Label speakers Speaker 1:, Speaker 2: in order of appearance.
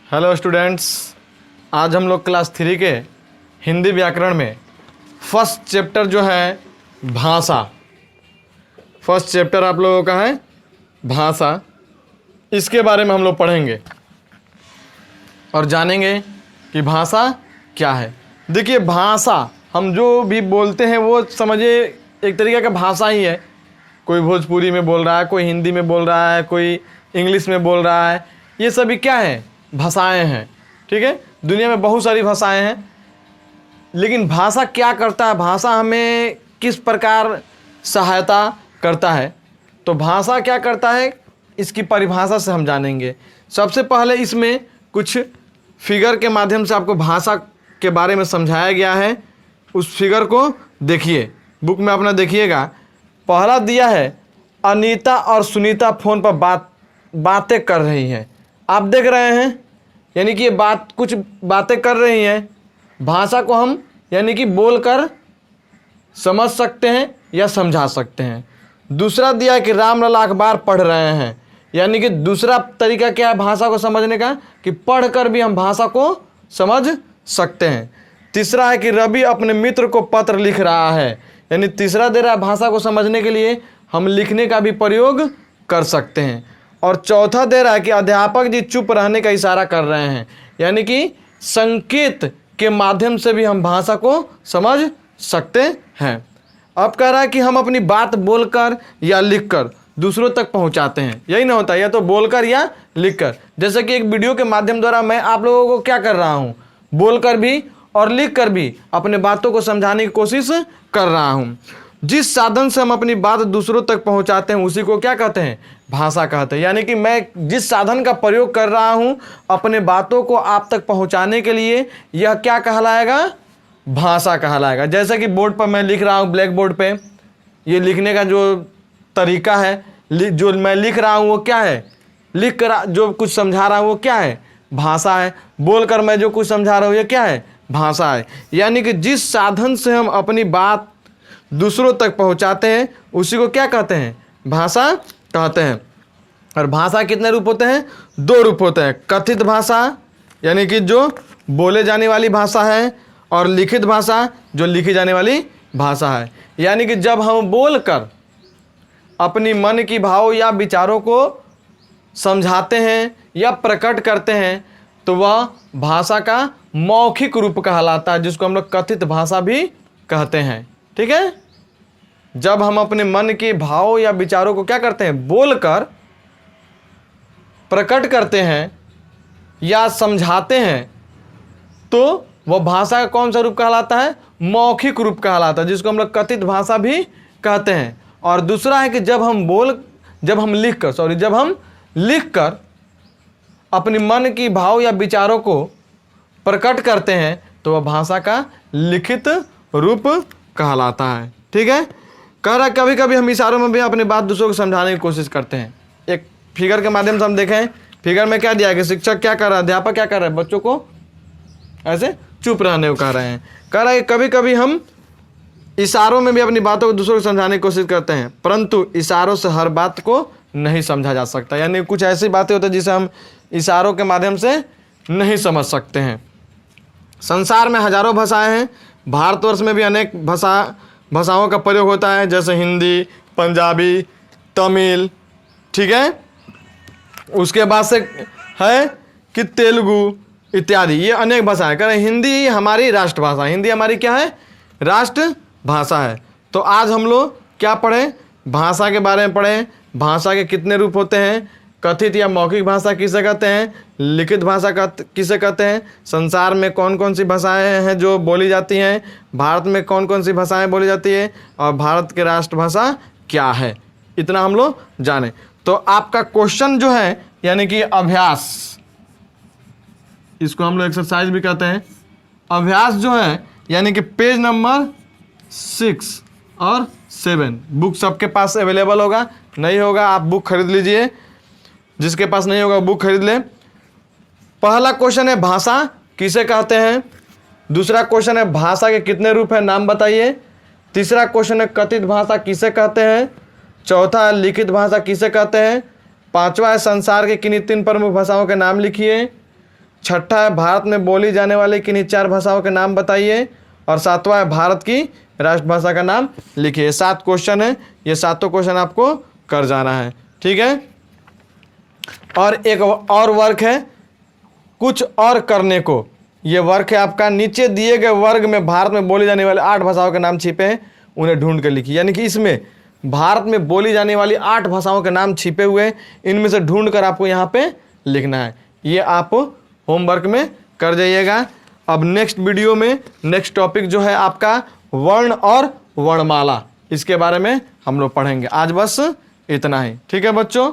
Speaker 1: Hello students, आज हम लोग क्लास 3 के हिंदी व्याकरण में फर्स्ट चैप्टर जो है भाषा। फर्स्ट चैप्टर आप लोगों का है भाषा। इसके बारे में हम लोग पढ़ेंगे और जानेंगे कि भाषा क्या है। देखिए, भाषा हम जो भी बोलते हैं वो समझिए एक तरीके का भाषा ही है। कोई भोजपुरी में बोल रहा है, कोई हिंदी में बोल रहा है, कोई इंग्लिश में बोल रहा है। ये सभी क्या है? भाषाएं हैं। ठीक है, दुनिया में बहुत सारी भाषाएं हैं, लेकिन भाषा क्या करता है, भाषा हमें किस प्रकार सहायता करता है, तो भाषा क्या करता है इसकी परिभाषा से हम जानेंगे। सबसे पहले इसमें कुछ फिगर के माध्यम से आपको भाषा के बारे में समझाया गया है। उस फिगर को देखिए, बुक में अपना देखिएगा। पहला दिया है अनीता और सुनीता फ़ोन पर बातें कर रही हैं। आप देख रहे हैं, यानी कि ये कुछ बातें कर रही हैं। भाषा को हम यानी कि बोलकर समझ सकते हैं या समझा सकते हैं। दूसरा दिया है कि रामलला अखबार पढ़ रहे हैं, यानी कि दूसरा तरीका क्या है भाषा को समझने का, कि पढ़कर भी हम भाषा को समझ सकते हैं। तीसरा है कि रवि अपने मित्र को पत्र लिख रहा है, यानी तीसरा दे रहा है भाषा को समझने के लिए हम लिखने का भी प्रयोग कर सकते हैं। और चौथा दे रहा है कि अध्यापक जी चुप रहने का इशारा कर रहे हैं, यानी कि संकेत के माध्यम से भी हम भाषा को समझ सकते हैं। अब कह रहा है कि हम अपनी बात बोलकर या लिखकर दूसरों तक पहुंचाते हैं। यही ना होता है, या तो बोलकर या लिखकर। जैसे कि एक वीडियो के माध्यम द्वारा मैं आप लोगों को क्या कर रहा हूं, बोलकर भी और लिखकर भी अपने बातों को समझाने की कोशिश कर रहा हूं। जिस साधन से हम अपनी बात दूसरों तक पहुंचाते हैं उसी को क्या कहते हैं? भाषा कहते हैं। यानी कि मैं जिस साधन का प्रयोग कर रहा हूं अपने बातों को आप तक पहुंचाने के लिए, यह क्या कहलाएगा? भाषा कहलाएगा। जैसे कि बोर्ड पर मैं लिख रहा हूं, ब्लैक बोर्ड पे, ये लिखने का जो तरीका है, जो मैं लिख रहा हूं वो क्या है? लिख कर जो कुछ समझा रहा हूं वो क्या है? भाषा है। बोलकर मैं जो कुछ समझा रहा हूं ये क्या है? भाषा है। यानी कि जिस साधन से हम अपनी बात दूसरों तक पहुंचाते हैं उसी को क्या कहते हैं? भाषा कहते हैं। और भाषा कितने रूप होते हैं? 2 रूप होते हैं। कथित भाषा यानी कि जो बोले जाने वाली भाषा है, और लिखित भाषा जो लिखी जाने वाली भाषा है। यानी कि जब हम बोलकर अपनी मन की भाव या विचारों को समझाते हैं या प्रकट करते हैं तो वह भाषा का मौखिक रूप कहलाता है, जिसको हम लोग कथित भाषा भी कहते हैं। ठीक है, जब हम अपने मन के भाव या विचारों को क्या करते हैं? बोलकर प्रकट करते हैं या समझाते हैं तो वह भाषा का कौन सा रूप कहलाता है? मौखिक रूप कहलाता है, जिसको हम लोग कथित भाषा भी कहते हैं। और दूसरा है कि जब हम लिखकर अपनी मन की भाव या विचारों को प्रकट करते हैं तो वह भाषा का लिखित रूप कहलाता है। ठीक है, कह रहा कभी कभी हम इशारों में भी अपनी बात दूसरों को समझाने की कोशिश करते हैं। एक फिगर के माध्यम से हम देखें, फिगर में क्या दिया है कि शिक्षक क्या कर रहा है, अध्यापक क्या कर रहा है, बच्चों को ऐसे चुप रहने को कह रहे हैं। कह रहा है कि कभी कभी हम इशारों में भी अपनी बातों को दूसरों को समझाने की कोशिश करते हैं, परंतु इशारों से हर बात को नहीं समझा जा सकता। यानी कुछ ऐसी बातें होती हैं जिसे हम इशारों के माध्यम से नहीं समझ सकते हैं। संसार में हजारों भाषाएं हैं। भारतवर्ष में भी अनेक भाषाओं का प्रयोग होता है, जैसे हिंदी, पंजाबी, तमिल। ठीक है, उसके बाद से है कि तेलुगु इत्यादि, ये अनेक भाषाएं। कह रहे हिंदी हमारी राष्ट्रभाषा, हिंदी हमारी क्या है? राष्ट्रभाषा है। तो आज हम लोग क्या पढ़ें? भाषा के बारे में पढ़ें। भाषा के कितने रूप होते हैं? कथित या मौखिक भाषा किसे कहते हैं? लिखित भाषा किसे कहते हैं? संसार में कौन कौन सी भाषाएं हैं जो बोली जाती हैं? भारत में कौन कौन सी भाषाएं बोली जाती है? और भारत की राष्ट्रभाषा क्या है? इतना हम लोग जाने। तो आपका क्वेश्चन जो है यानी कि अभ्यास, इसको हम लोग एक्सरसाइज भी कहते हैं। अभ्यास जो है यानी कि पेज नंबर 6 और 7 बुक सबके पास अवेलेबल होगा। नहीं होगा आप बुक खरीद लीजिए, जिसके पास नहीं होगा बुक खरीद ले। पहला क्वेश्चन है भाषा किसे कहते हैं। दूसरा क्वेश्चन है भाषा के कितने रूप हैं, नाम बताइए। तीसरा क्वेश्चन है कथित भाषा किसे कहते हैं। चौथा है लिखित भाषा किसे कहते हैं। पांचवा है संसार के किन्हीं 3 प्रमुख भाषाओं के नाम लिखिए। छठा है भारत में बोली जाने वाली किन्हीं 4 भाषाओं के नाम बताइए। और 7वां है भारत की राष्ट्रभाषा का नाम लिखिए। 7 क्वेश्चन है, ये 7 क्वेश्चन आपको कर जाना है, ठीक है। और एक और वर्क है कुछ और करने को, ये वर्क है आपका। नीचे दिए गए वर्ग में भारत में बोली जाने वाले 8 भाषाओं के नाम छिपे हैं, उन्हें ढूंढ कर लिखिए। यानी कि इसमें भारत में बोली जाने वाली 8 भाषाओं के नाम छिपे हुए हैं, इनमें से ढूंढ कर आपको यहाँ पे लिखना है। ये आप होमवर्क में कर जाइएगा। अब नेक्स्ट वीडियो में नेक्स्ट टॉपिक जो है आपका वर्ण और वर्णमाला, इसके बारे में हम लोग पढ़ेंगे। आज बस इतना ही, ठीक है बच्चों।